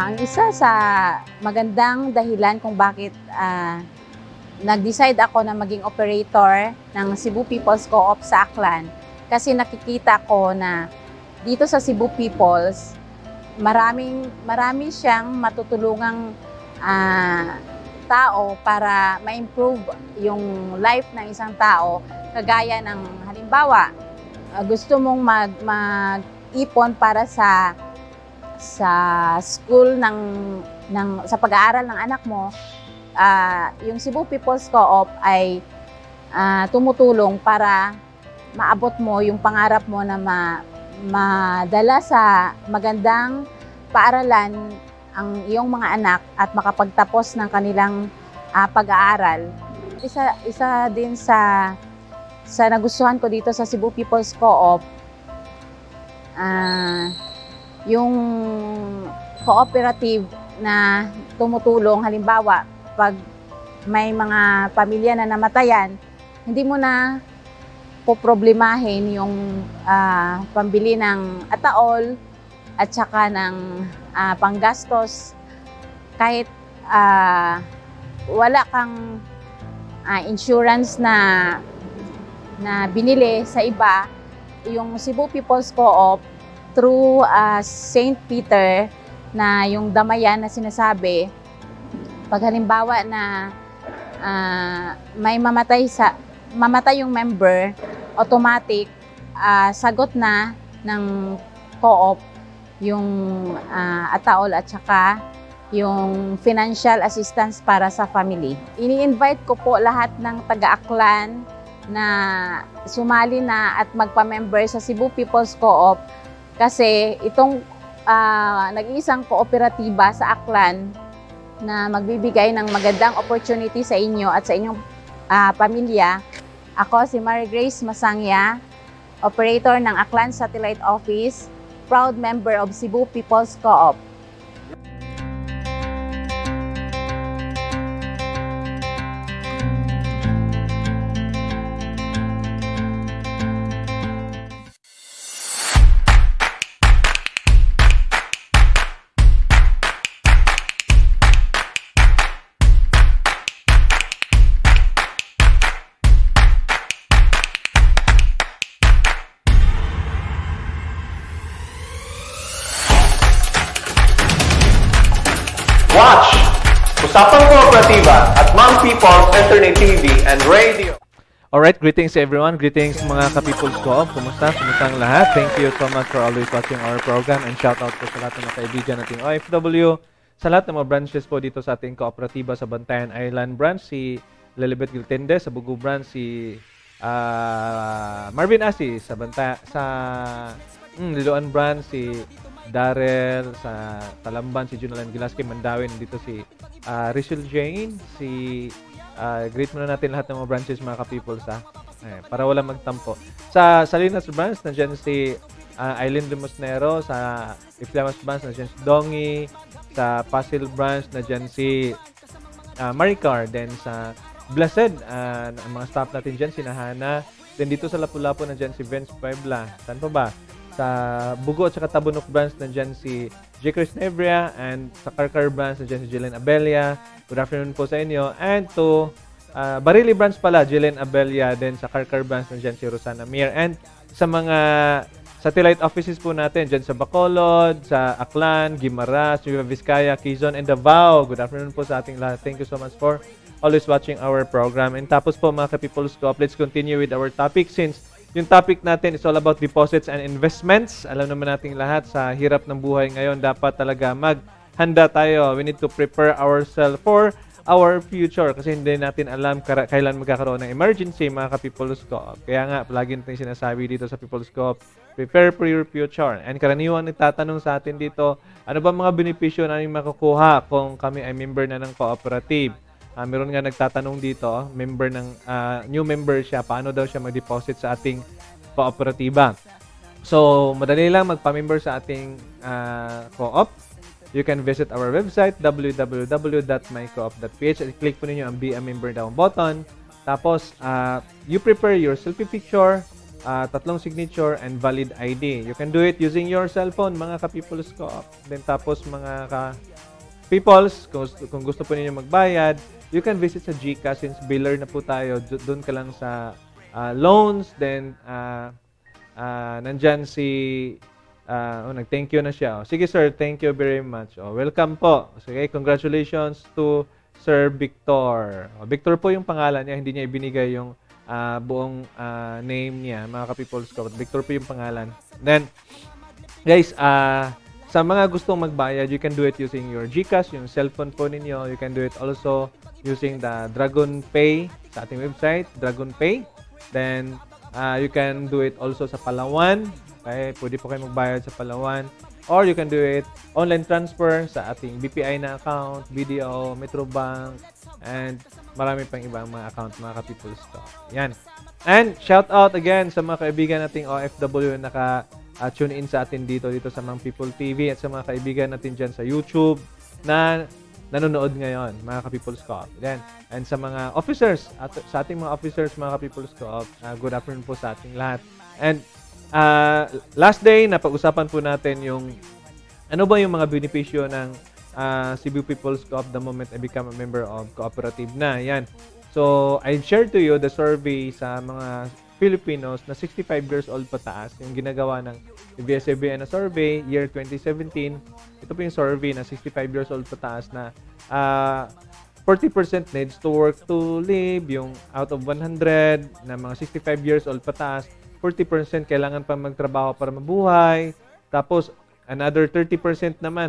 Ang isa sa magandang dahilan kung bakit nag-decide ako na maging operator ng Cebu People's Co-op sa Aklan, kasi nakikita ko na dito sa Cebu People's, marami siyang matutulungang tao para ma-improve yung life ng isang tao. Kagaya ng halimbawa, gusto mong mag-ipon para sa school sa pag-aaral ng anak mo, yung Cebu People's Co-op ay tumutulong para maabot mo yung pangarap mo na madala sa magandang paaralan ang iyong mga anak at makapagtapos ng kanilang pag-aaral. Isa din sa nagustuhan ko dito sa Cebu People's Co-op, yung cooperative na tumutulong. Halimbawa, pag may mga pamilya na namatayan, hindi mo na poproblemahin yung pambili ng ataol at saka ng panggastos. Kahit wala kang insurance na binili sa iba, yung Cebu People's Co-op through St. Peter na yung damayan na sinasabi, pag halimbawa na may mamatay yung member, automatic sagot na ng co-op yung ataol at saka yung financial assistance para sa family. Ini-invite ko po lahat ng taga-Aklan na sumali na at magpa-member sa Cebu People's Co-op, kasi itong nag-iisang kooperatiba sa Aklan na magbibigay ng magandang opportunity sa inyo at sa inyong pamilya. Ako si Mary Grace Masangya, operator ng Aklan Satellite Office, proud member of Cebu People's Co-op. Watch Usapang Kooperatiba at Mang People's Internet TV and Radio. Alright, greetings everyone. Greetings mga ka-People's Co-op. Kumusta? Kumusta ang lahat? Thank you so much for always watching our program, and shout out po sa lahat ng mga kaibigan nating OFW, sa lahat ng mga branches po dito sa ating kooperatiba sa Bantayan Island branch, si Lilibet Giltende, sa Bugu branch si Marvin Asi, sa Liloan branch si Darrell, sa Talamban si Junalan Gilaski, Mandawin dito si Rachel Jane, greet muna natin lahat ng mga branches mga ka-peoples para wala magtampo. Sa Salinas branch nandiyan si Aileen Limosnero, sa Iflamas branch nandiyan si Dongi, sa Pasil branch nandiyan si Maricar, then sa Blessed ang mga staff natin dyan, si Nahana, then dito sa Lapu-Lapu nandiyan si Vince Puebla. Saan pa ba? Sa Bugo at saka Tabunok branch nandiyan si J. Chris Nebria, and sa Karkar branch nandiyan si Jelen Abelia. Good afternoon po sa inyo. And to Barili branch pala, Jelen Abelia, then sa Karkar branch nandiyan si Rosana Mir. And sa mga satellite offices po natin dyan sa Bacolod, sa Aklan, Guimaras, Nueva Vizcaya, Quezon, and Davao. Good afternoon po sa ating lahat. Thank you so much for always watching our program. And tapos po mga ka-People's Co-op, let's continue with our topic, since yung topic natin is all about deposits and investments. Alam naman nating lahat sa hirap ng buhay ngayon, dapat talaga maghanda tayo. We need to prepare ourselves for our future, kasi hindi natin alam kailan magkakaroon ng emergency mga ka-People's Co-op. Kaya nga, palagi natin sinasabi dito sa People's Co-op, prepare for your future. And karaniwan nagtatanong sa atin dito, ano ba mga benepisyo namin makukuha kung kami ay member na ng cooperative? Meron nga nagtatanong dito, new member siya, paano daw siya mag-deposit sa ating kooperatiba. So, madali lang magpa-member sa ating co-op. You can visit our website, www.mycoop.ph. Click po ninyo ang Be a Member Now button. Tapos, you prepare your selfie picture, 3 signature and valid ID. You can do it using your cellphone, mga ka-People's Co-op. Then tapos mga ka-Peoples, kung gusto po ninyo magbayad, you can visit sa GCash since biller na po tayo. Doon ka lang sa loans. Then nandyan si nag-thank you na siya. Sige sir, thank you very much. Welcome po. Sige, congratulations to Sir Victor. Victor po yung pangalan niya, hindi niya ibinigay yung buong name niya, mga ka-People's Co-op. Victor po yung pangalan. Then, guys, sa mga gustong magbayad, you can do it using your GCash, yung cellphone po ninyo. You can do it also using the Dragon Pay sa ating website, Dragon Pay. Then, you can do it also sa Palawan. Okay, pwede po kayo magbayad sa Palawan. Or you can do it online transfer sa ating BPI na account, BDO, Metrobank, and marami pang ibang mga account, mga ka-People's Co-op. Yan. And shout out again sa mga kaibigan nating OFW na naka-tune in sa atin dito sa Mang People TV at sa mga kaibigan natin dyan sa YouTube na nanonood ngayon, mga ka-People's Co-op. Yan. And sa mga officers, sa ating mga officers, mga ka-People's Co-op, good afternoon po sa ating lahat. And last day, napag-usapan po natin yung ano ba yung mga benepisyo ng Cebu People's Co-op the moment I become a member of cooperative na. Yan. So, I shared to you the survey sa mga Filipinos na 65 years old pataas, yung ginagawa ng ABS-CBN na survey, year 2017. Ito po yung survey na 65 years old pataas na 40% needs to work to live, yung out of 100 na mga 65 years old pataas, 40% kailangan pa magtrabaho para mabuhay. Tapos, another 30% naman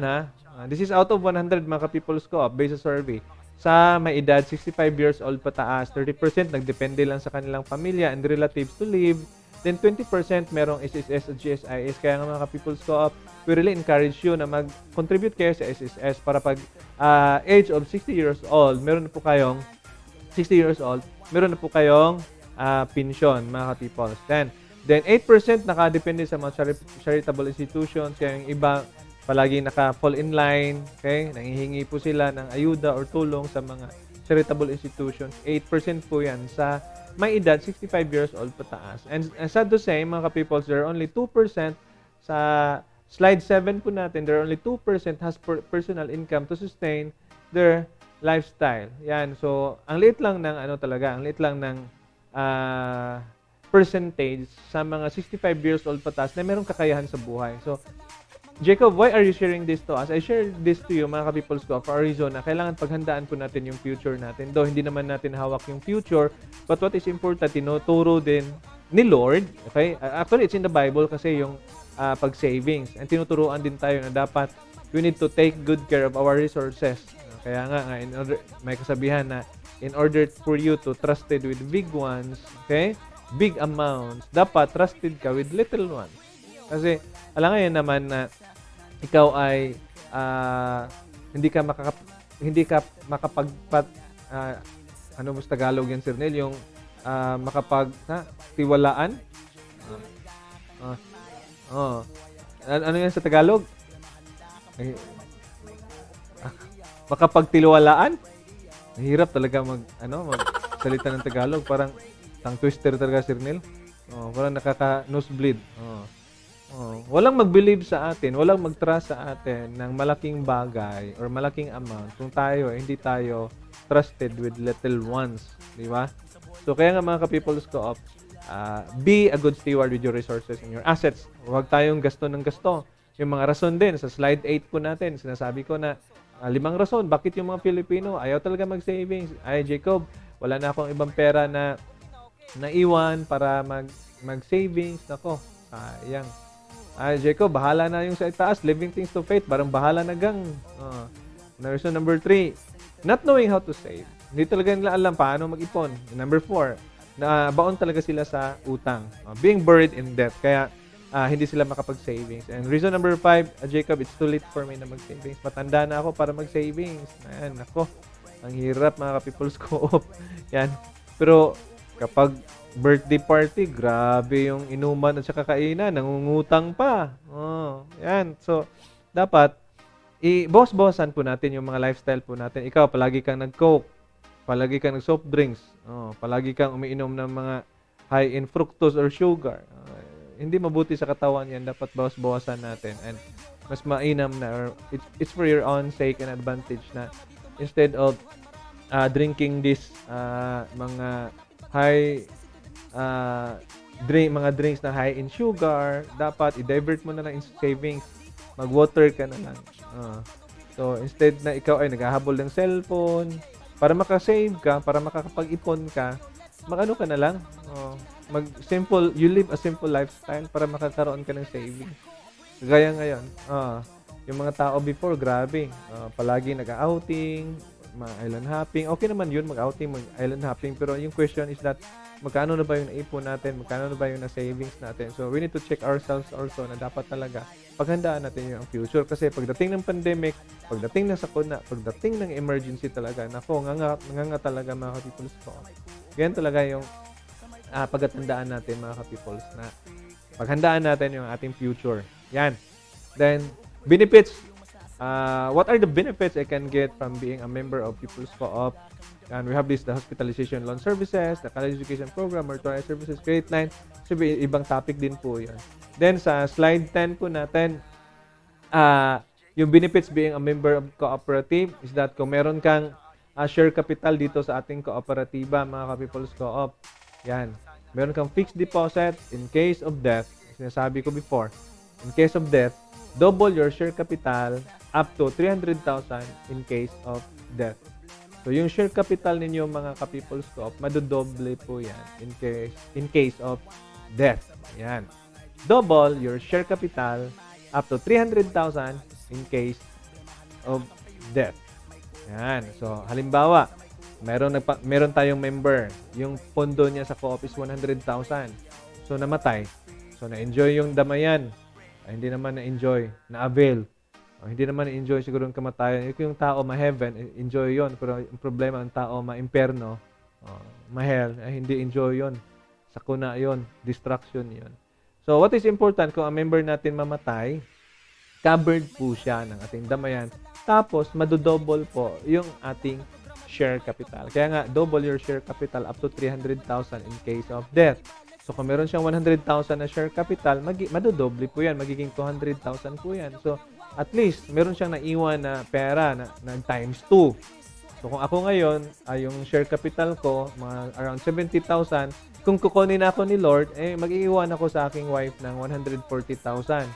this is out of 100 mga ka-People's Co-op based sa survey. Sa may edad 65 years old pataas, 30% nagdepende lang sa kanilang pamilya and relatives to live. Then 20% merong SSS at GSIS. Kaya nga mga ka-People's Co-op, we really encourage you na mag-contribute kayo sa SSS para pag age of 60 years old, meron na po kayong pension, mga ka-Peoples. Then 8% nakadepende sa mga charitable institutions. Kaya yung iba palagi naka-fall in line. Okay? Nanghihingi po sila ng ayuda or tulong sa mga charitable institutions. 8% po yan sa may edad 65 years old pataas. And sad to say, mga ka-Peoples, there are only 2% sa slide 7 po natin, there are only 2% has personal income to sustain their lifestyle. Yan. So, ang liit lang ng percentage sa mga 65 years old pataas na merong kakayahan sa buhay. So, Jacob, why are you sharing this to us? I share this to you, mga ka-People's Co-op, for a reason na kailangan paghandaan po natin yung future natin. Though hindi naman natin hawak yung future, but what is important, tinuturo din ni Lord, okay? Actually, it's in the Bible kasi yung pag-savings. And tinuturuan din tayo na dapat we need to take good care of our resources. Kaya nga, may kasabihan na in order for you to trusted with big ones, okay? Big amounts, dapat trusted ka with little ones. Kasi, alam ngayon naman na ikaw ay hindi ka makapagpat ano mo sa Tagalog yan, Sir Nel, yung tiwalaan. Ano yan sa Tagalog? Makapagtiwalaan? Mahirap talaga magsalita ng Tagalog, parang tang twister talaga, Sir Nel. Parang nakaka-nosebleed. Walang mag-believe sa atin, walang mag-trust sa atin ng malaking bagay or malaking amount kung hindi tayo trusted with little ones, di ba? So kaya nga mga ka-People's Co-op, be a good steward with your resources and your assets. Huwag tayong gasto ng gasto. Yung mga rason din sa slide 8 po natin, sinasabi ko na 5 rason bakit yung mga Pilipino ayaw talaga mag-savings. Ay, Jacob, wala na akong ibang pera na naiwan para mag-savings. Nako, sayang. Jacob, bahala na yung sa itaas. Living things to faith. Parang bahala na gang. Reason number 3, not knowing how to save. Hindi talaga nila alam paano mag-ipon. Number 4, baon talaga sila sa utang. Being buried in debt. Kaya hindi sila makapag-savings. And reason number 5, Jacob, it's too late for me na mag-savings. Matanda na ako para mag-savings. Ayan, ako. Ang hirap mga ka-People's Co-op. Yan. Pero kapag birthday party, grabe yung inuman at saka kainan, nangungutang pa. Yan. So, dapat, i-boss-bossan po natin yung mga lifestyle po natin. Ikaw, palagi kang nag-coke, palagi kang nag-soft drinks, palagi kang umiinom ng mga high in fructose or sugar. Hindi mabuti sa katawan yan. Dapat bawas-bawasan natin. And mas mainam na, or it's for your own sake and advantage na instead of drinking this mga high mga drinks na high in sugar, dapat i-divert mo na lang in savings. Mag-water ka na lang. So, instead na ikaw ay naghahabol ng cellphone, para makasave ka, para makakapag-ipon ka, mag-ano ka na lang. You live a simple lifestyle para makakaroon ka ng savings. Gaya ngayon, yung mga tao before, grabe. Palagi nag-outing, island hopping. Okay naman yun, mag-outing, mag-island hopping. Pero yung question is that, magkano na ba yung naipon natin? Magkano na ba yung na-savings natin? So, we need to check ourselves also na dapat talaga paghandaan natin yung future. Kasi pagdating ng pandemic, pagdating ng sakuna, pagdating ng emergency talaga, nako, nga talaga mga ka-peoples ko. Ganyan talaga yung paghatandaan natin mga ka-peoples na paghandaan natin yung ating future. Yan. Then, benefits. What are the benefits I can get from being a member of People's Co-op? And we have the hospitalization loan services, the college education program, mortuary services, credit line. So, ibang topic din po yun. Then, sa slide 10 po natin, yung benefits being a member of cooperative is that kung meron kang share capital dito sa ating kooperatiba, mga ka-People's Co-op, yan. Meron kang fixed deposit in case of death. Sinasabi ko before, in case of death, double your share capital up to 300,000 in case of death. So, yung share capital ninyo, mga ka-People's Co-op, madodoble po yan in case of death. Yan. Double your share capital up to 300,000 in case of death. Yan. So, halimbawa, meron tayong member, yung pondo niya sa co-op is 100,000. So, namatay. So, na-enjoy yung damayan. Hindi naman na-enjoy, na-avail. Hindi naman na-enjoy siguro yung kamatayan. Yung tao ma-heaven, enjoy yon. Pero yung problema, ang tao ma-imperno, ma-hell, hindi enjoy yon. Sakuna yon, distraction yon. So, what is important, kung ang member natin mamatay, covered po siya ng ating damayan. Tapos, madodouble po yung ating share capital. Kaya nga, double your share capital up to 300,000 in case of death. So, kung meron siyang 100,000 na share capital, madodoble po yan. Magiging 200,000 po yan. So, at least, meron siyang naiwan na pera na times 2. So, kung ako ngayon, yung share capital ko, mga around 70,000, kung kukunin ako ni Lord, mag-iiwan ako sa aking wife ng 140,000.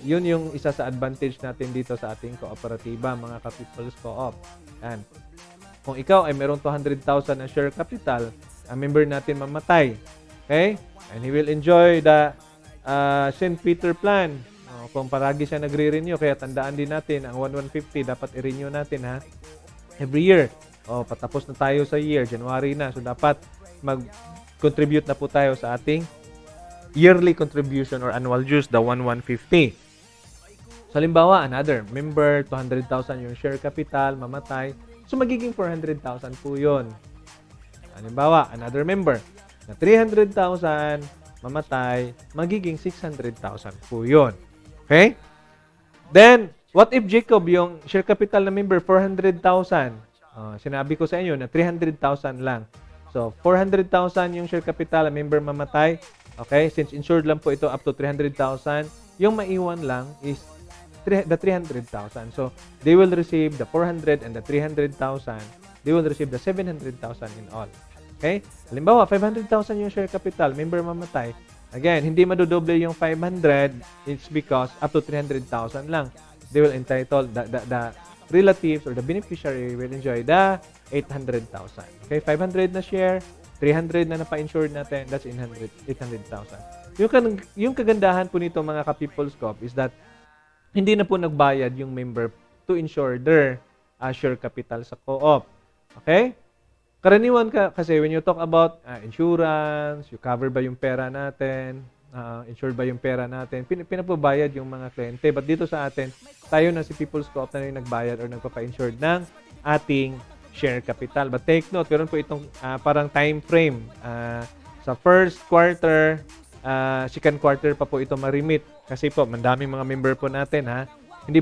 Yun yung isa sa advantage natin dito sa ating kooperatiba, mga ka-People's Co-op. Yan. Kung ikaw ay meron 200,000 na share capital, ang member natin mamatay. Okay? And he will enjoy the St. Peter plan. Kung paragi siya nagre-renew, kaya tandaan din natin, ang 1,150 dapat i-renew natin, ha? Every year. Patapos na tayo sa year, January na. So, dapat mag-contribute na po tayo sa ating yearly contribution or annual dues, the 1,150. So, halimbawa, another member, 200,000 yung share capital, mamatay. So, magiging 400,000 po yun. Halimbawa, another member, na 300,000, mamatay, magiging 600,000 po yun. Okay? Then, what if Jacob, yung share capital na member, 400,000? Sinabi ko sa inyo na 300,000 lang. So, 400,000 yung share capital na member mamatay. Okay? Since insured lang po ito up to 300,000, yung maiwan lang is the 300,000. So, they will receive the 400 and the 300,000. They will receive the 700,000 in all. Okay? Halimbawa, 500,000 yung share capital, member mamatay. Again, hindi madodoble yung 500. It's because up to 300,000 lang. They will entitle, the relatives or the beneficiary will enjoy the 800,000. Okay? 500 na share, 300 na napa-insured natin, that's 800,000. Yung kagandahan po nito, mga ka-People's Co-op, is that hindi na po nagbayad yung member to insure their share capital sa co-op. Okay? Karaniwan kasi when you talk about insurance, you cover ba yung pera natin, insured ba yung pera natin, pinapabayad yung mga kliyente. But dito sa atin, tayo na si People's Co-op na yung nagbayad or nagpapa-insured ng ating share capital. But take note, meron po itong parang time frame. Sa first quarter, second quarter pa po ito ma-remit. Kasi po, mandaming mga member po natin, ha. Hindi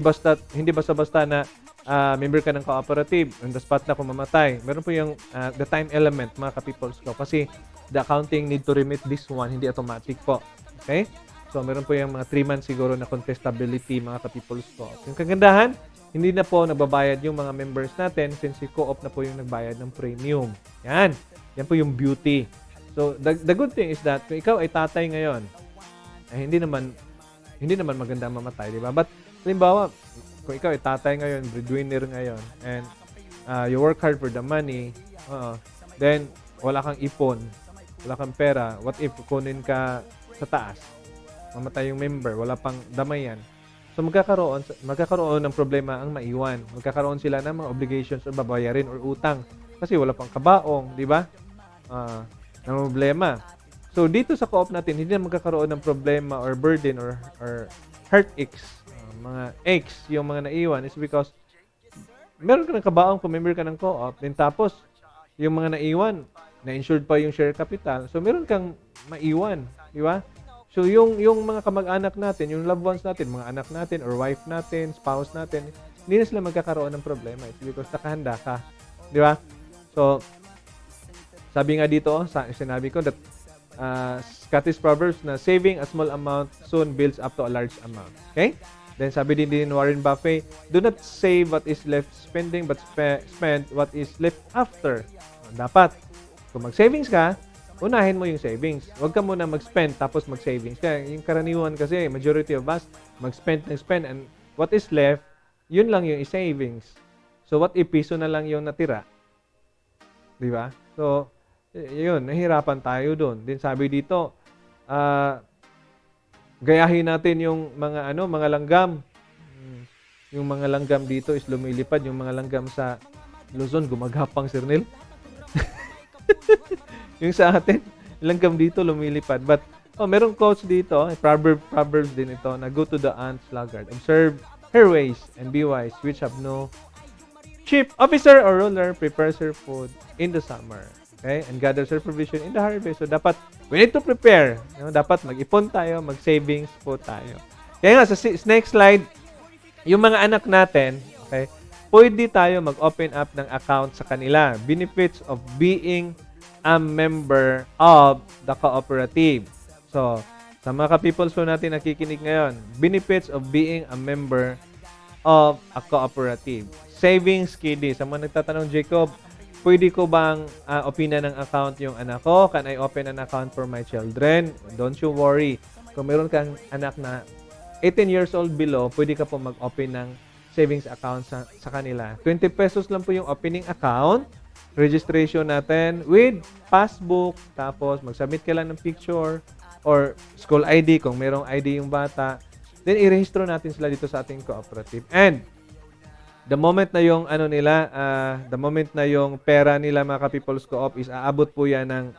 basta-basta na member ka ng cooperative, on the spot na kung mamatay, meron po yung the time element, mga ka-peoples ko. Kasi the accounting need to remit this one, hindi automatic po. Okay? So, meron po yung mga 3 months siguro na contestability, mga ka-peoples ko. Yung kagandahan, hindi na po nagbabayad yung mga members natin since si co-op na po yung nagbayad ng premium. Yan. Yan po yung beauty. So, the good thing is that kung ikaw ay tatay ngayon, ay hindi naman maganda mamatay, di ba? But, halimbawa, kung ikaw ay tatay ngayon, breadwinner ngayon, and you work hard for the money, then wala kang ipon, wala kang pera, what if kunin ka sa taas, mamatay yung member, wala pang damayan. So magkakaroon ng problema ang maiwan. Magkakaroon sila ng mga obligations o babayarin or utang kasi wala pang kabaong, di ba? Ng problema. So dito sa co-op natin, hindi na magkakaroon ng problema or burden or heartaches, mga aches yung mga naiwan is because meron ka ng kabaong kung member ka ng co-op, then tapos yung mga naiwan, na-insured pa yung share capital. So meron kang maiwan, di ba? So, yung mga kamag-anak natin, yung loved ones natin, mga anak natin, or wife natin, spouse natin, hindi na sila magkakaroon ng problema. It's because nakahanda ka. Di ba? So, sabi nga dito, sinabi ko that Scottish Proverbs na saving a small amount soon builds up to a large amount. Okay? Then, sabi din Warren Buffett, do not save what is left spending, but spend what is left after. Dapat, kung mag-savings ka, unahin mo yung savings. Huwag ka muna mag-spend tapos mag-savings. Kaya yung karaniwan kasi, majority of us, mag-spend and what is left, yun lang yung savings. So, what if piso na lang yung natira? Di ba? So, yun, nahirapan tayo doon. Din sabi dito, gayahin natin yung mga langgam. Yung mga langgam dito is lumilipad. Yung mga langgam sa Luzon, gumagapang, Sir Neil. Yung sa atin, langgam dito lumilipad. But, merong quotes dito, Proverbs din ito, na go to the ant sluggard. Observe her ways and be wise, which have no chief officer or ruler prepares her food in the summer. Okay? And gathers her provision in the harvest. So, dapat, we need to prepare. Dapat mag-ipon tayo, mag-savings po tayo. Kaya nga, sa next slide, yung mga anak natin, okay, pwede tayo mag-open up ng account sa kanila. Benefits of being a member of the cooperative. So, sa mga ka-peoples po natin nakikinig ngayon, benefits of being a member of a cooperative. Savings KD. Sa mga nagtatanong, Jacob, pwede ko bang openan ng account yung anak ko? Can I open an account for my children? Don't you worry. Kung meron kang anak na 18 years old below, pwede ka po mag-open ng savings account sa kanila. 20 pesos lang po yung opening account. Registration natin with passbook. Tapos, mag-submit ka lang ng picture or school ID kung merong ID yung bata. Then, i-registro natin sila dito sa ating cooperative. And, the moment na yung pera nila mga ka-People's Co-op is aabot po yan ng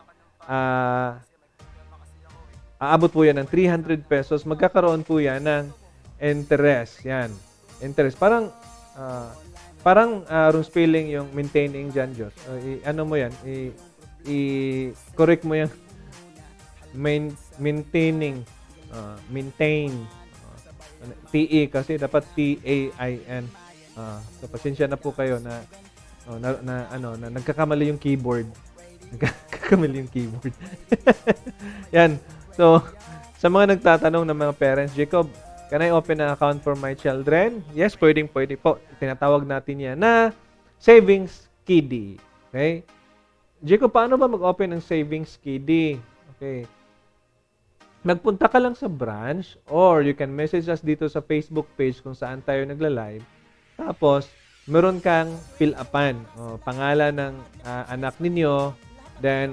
300 pesos. Magkakaroon po yan ng interest. Yan. Interest. Parang room spelling yung maintaining dyan, Diyos. Ano mo yan? I-correct mo yung maintaining. Maintain. TE kasi dapat TAIN. So, pasensya na po kayo na nagkakamali yung keyboard. Nagkakamali yung keyboard. Yan. So, sa mga nagtatanong ng mga parents, Jacob, can I open an account for my children? Yes, pwede po. Tinatawag natin yan na savings KD. Okay? Jacob, paano ba mag-open ng savings KD? Okay. Magpunta ka lang sa branch or you can message us dito sa Facebook page kung saan tayo nagla-live. Tapos, meron kang fill-upan. Pangalan ng anak ninyo. Then,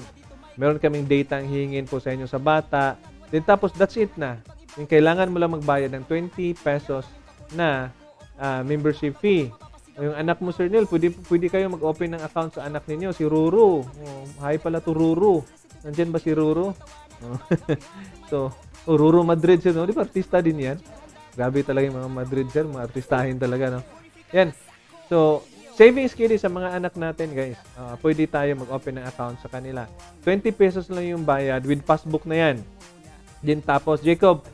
meron kaming data ang hihingin po sa inyo sa bata. Then, tapos, that's it na. Yung kailangan mo lang magbayad ng 20 pesos na membership fee. Yung anak mo, Sir Neil, pwede kayo mag-open ng account sa anak ninyo. Si Ruru. Hi pala to Ruru. Nandyan ba si Ruru? So, Ruru Madrid siya, no? Di ba artista din yan? Grabe talaga yung mga Madrid sir. Mga artistahin talaga, no? Yan. So, savings KD sa mga anak natin, guys. Pwede tayo mag-open ng account sa kanila. 20 pesos lang yung bayad with passbook na yan. Then tapos, Jacob,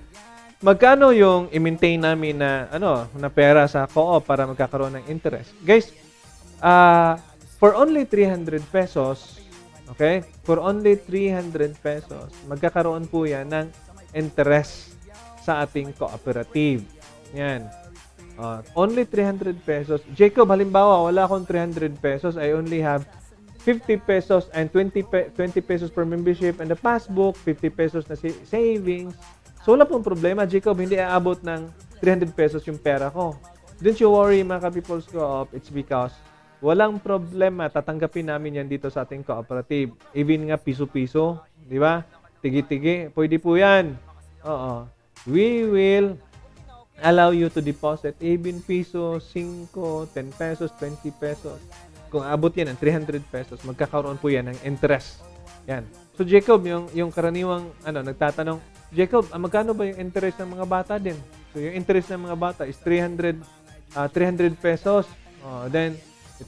magkano yung i-maintain namin na na pera sa co-op para magkakaroon ng interest? Guys, for only 300 pesos, okay? For only 300 pesos, magkakaroon po yan ng interest sa ating cooperative. Yan. Only 300 pesos. Jacob, halimbawa, wala akong 300 pesos. I only have 50 pesos and 20 pesos per membership and the passbook, 50 pesos na savings. So, wala pong problema, Jacob. Hindi aabot ng 300 pesos yung pera ko. Don't you worry, mga ka-People's Co-op. It's because walang problema. Tatanggapin namin yan dito sa ating cooperative. Even nga piso-piso. Di ba? Tigi-tigi. Pwede po yan. Oo. We will allow you to deposit even piso, 5, 10 pesos, 20 pesos. Kung abot yan ng 300 pesos, magkakaroon po yan ng interest. Yan. So, Jacob, yung karaniwang nagtatanong, Jacob, magkano ba yung interest ng mga bata din? So, yung interest ng mga bata is 300 pesos. Then,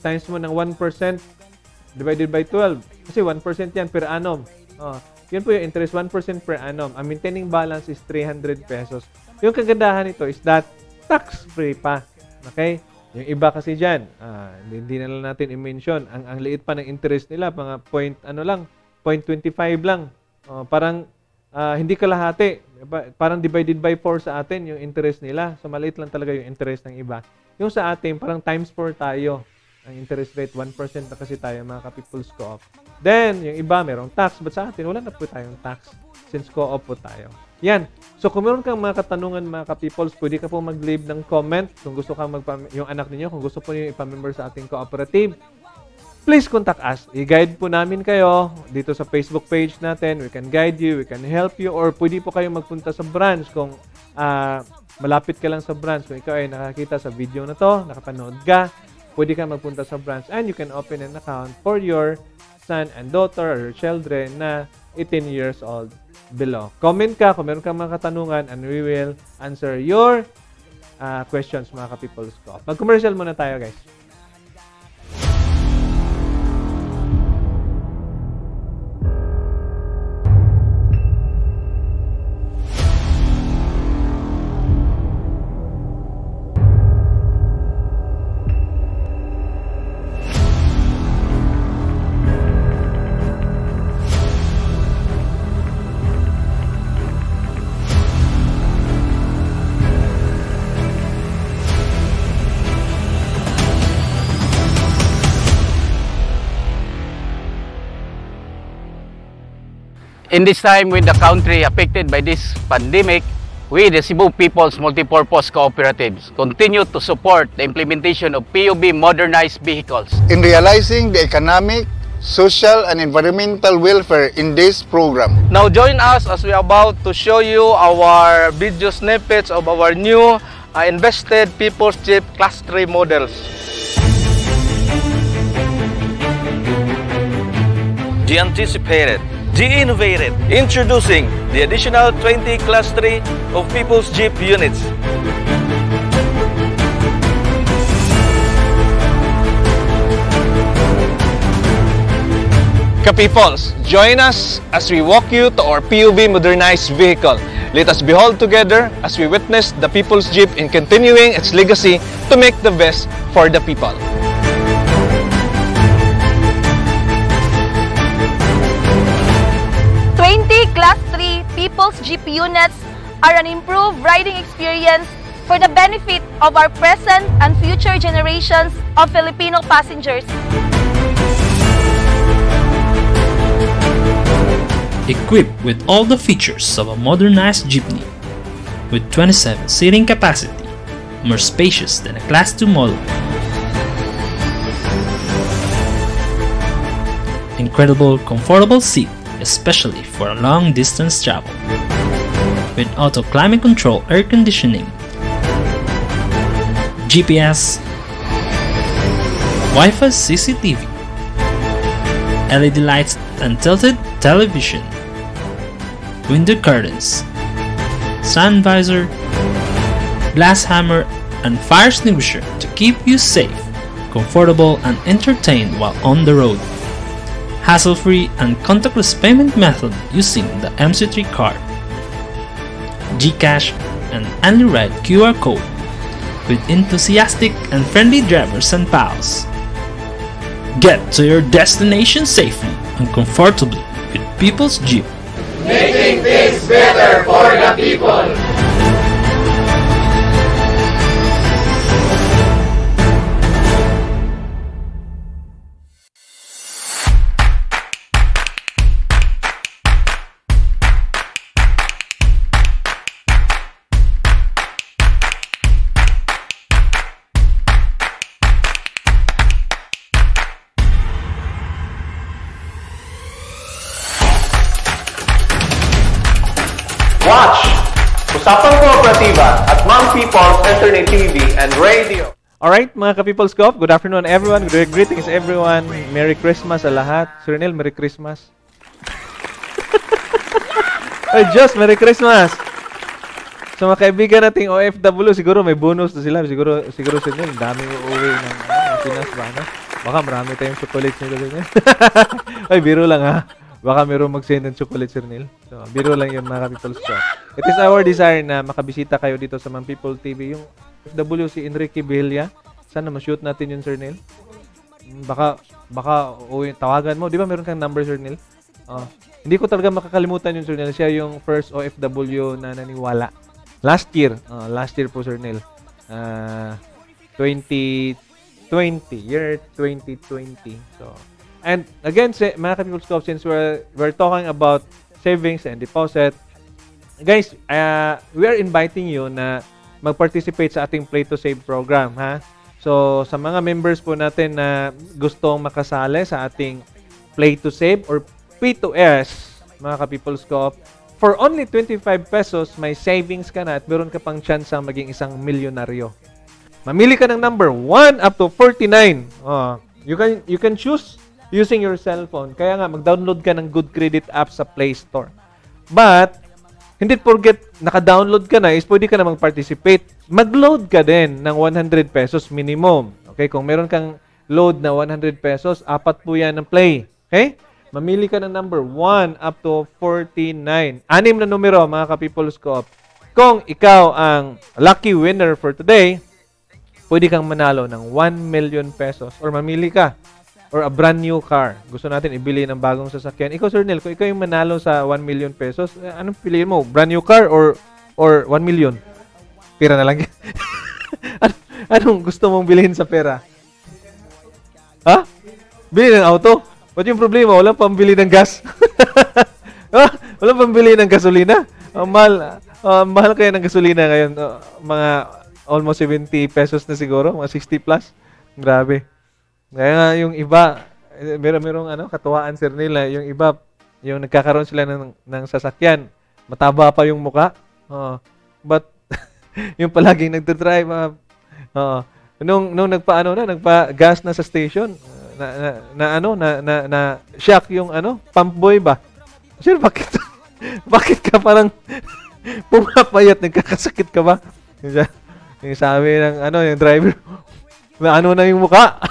times mo ng 1% divided by 12. Kasi 1% yan per annum. Yun po yung interest, 1% per annum. Ang maintaining balance is 300 pesos. Yung kagandahan nito is that tax-free pa. Okay? Yung iba kasi dyan, hindi na lang natin i-mention. Ang liit pa ng interest nila, mga 0.25 lang. Parang hindi kalahati. Parang divided by 4 sa atin yung interest nila. So, maliit lang talaga yung interest ng iba. Yung sa atin, parang times 4 tayo. Ang interest rate, 1% na kasi tayo, mga ka-People's Co-op. Then, yung iba, merong tax. But sa atin, wala na po tayong tax since co-op po tayo. Yan. So, kung meron kang mga katanungan, mga ka-Peoples, pwede ka po mag-leave ng comment kung gusto kang yung anak ninyo, kung gusto po niyo ipamember sa ating cooperative. Please contact us. I-guide po namin kayo dito sa Facebook page natin. We can guide you, we can help you, or pwede po kayong magpunta sa branch kung malapit ka lang sa branch. Kung ikaw ay nakakita sa video na to, nakapanood ka, pwede ka magpunta sa branch and you can open an account for your son and daughter or your children na 18 years old below. Comment ka kung meron kang mga katanungan and we will answer your questions, mga ka-People's Co-op. Mag-commercial muna tayo, guys. In this time with the country affected by this pandemic, we, the Cebu People's Multipurpose Cooperatives, continue to support the implementation of PUB modernized vehicles. In realizing the economic, social, and environmental welfare in this program. Now join us as we are about to show you our video snippets of our new invested People's Jeep Class 3 models. The anticipated, the innovated, introducing the additional 20 Class 3 of People's Jeep units. Ka-Peoples, join us as we walk you to our PUB modernized vehicle. Let us behold together as we witness the People's Jeep in continuing its legacy to make the best for the people. Class 3 People's Jeep units are an improved riding experience for the benefit of our present and future generations of Filipino passengers. Equipped with all the features of a modernized jeepney, with 27 seating capacity, more spacious than a Class 2 model. Incredible comfortable seat, especially for a long-distance travel, with auto climate control air conditioning, GPS, Wi-Fi CCTV, LED lights and tilted television, window curtains, sun visor, glass hammer, and fire extinguisher to keep you safe, comfortable, and entertained while on the road. Hassle-free and contactless payment method using the MC3 card, GCash, an AnliRide QR code with enthusiastic and friendly drivers and pals. Get to your destination safely and comfortably with People's Jeep. Making things better for the people. Watch Usapang Kooperatiba at Mang People's Internet TV and Radio. Alright, mga ka-People's Cop, good afternoon everyone. Greetings everyone. Merry Christmas sa lahat. Sir Neil, Merry Christmas. Ay, Diyos, Merry Christmas. So mga kaibigan nating OFW, siguro may bonus na sila. Siguro Sir Neil, daming uuwi ng Pinas ba, no? Baka marami tayong chocolates nito, Sir Neil. Ay, biro lang ha. Baka mayroong mag-send ng chocolate, Sir Neil. So, biro lang yun, mga People's Cop. It is our desire na makabisita kayo dito sa Mang People TV. Yung FW si Enrique Villa. Sana ma-shoot natin yun, Sir Neil. Baka tawagan mo. Di ba meron kang number, Sir Neil? Hindi ko talaga makakalimutan yun, Sir Neil. Siya yung first OFW na naniwala. Last year po, Sir Neil. 2020. Year 2020. So, and again, mga ka-People's Cop, since we're talking about savings and deposit, guys, we are inviting you na mag-participate sa ating Play to Save program, ha? So, sa mga members po natin na gustong makasali sa ating Play to Save or P2S, mga ka-People's Cop, for only 25 pesos, may savings ka na at meron ka pang chance ang maging isang milyonaryo. Mamili ka ng number 1 up to 49. You can choose using your cellphone. Kaya nga, mag-download ka ng Good Credit app sa Play Store. But, hindi forget, naka-download ka na, is pwede ka na mag-participate. Mag-load ka din ng 100 pesos minimum. Okay? Kung meron kang load na 100 pesos, 4 po yan ng Play. Okay? Mamili ka ng number 1 up to 49. 6 na numero, mga ka-People's Cop. Kung ikaw ang lucky winner for today, pwede kang manalo ng 1 million pesos or mamili ka or a brand new car. Gusto natin ibili ng bagong sasakyan. Ikaw, Sir Neil, kung ikaw yung manalo sa 1 million pesos, anong piliin mo? Brand new car or 1 million? Pera na lang. Anong gusto mong bilhin sa pera? Ha? Bili ng auto? Ba't yung problema? Walang pambili ng gas. Walang pambili ng gasolina. Mahal kaya ng gasolina ngayon. Mga almost 70 pesos na siguro. Mga 60 plus. Grabe. Kaya nga yung iba, merong katuwaan, Sir Neil, yung iba, yung nagkakaroon sila ng sasakyan, mataba pa yung muka. But, yung palaging nagdadrive, nung nagpa-gas na sa station, na shock yung pump boy ba? Sir, bakit ka parang pumapayat, nagkakasakit ka ba? Yung sabi ng yung driver, na yung muka.